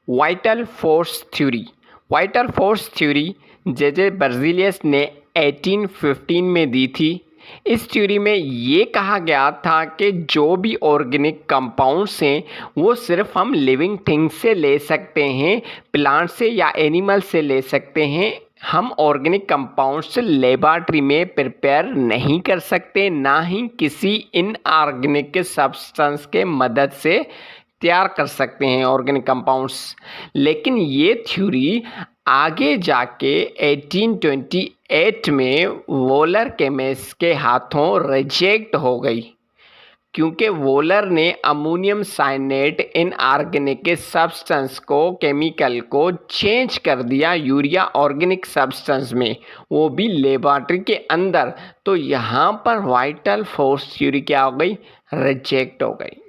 Vital force theory. Vital force theory J Berzelius ने 1815 में दी थी। इस थ्योरी में ये कहा गया था कि जो भी ऑर्गेनिक कंपाउंड्स हैं वो सिर्फ हम लिविंग थिंग्स से ले सकते हैं, प्लांट से या एनिमल से ले सकते हैं। हम ऑर्गेनिक कंपाउंड्स लेबॉरेटरी में प्रिपेयर नहीं कर सकते, ना ही किसी इनऑर्गेनिक सब्सटेंस के मदद से तैयार कर सकते हैं ऑर्गेनिक कंपाउंड्स। लेकिन ये थ्योरी आगे जाके 1828 में वोलर केमिस्ट के हाथों रिजेक्ट हो गई, क्योंकि वोलर ने अमोनियम साइनेट इनऑर्गेनिक सब्सटेंस को केमिकल को चेंज कर दिया यूरिया ऑर्गेनिक सब्सटेंस में, वो भी लेबॉरेटरी के अंदर। तो यहाँ पर वाइटल फोर्स थ्योरी क्या हो गई, रिजेक्ट हो गई।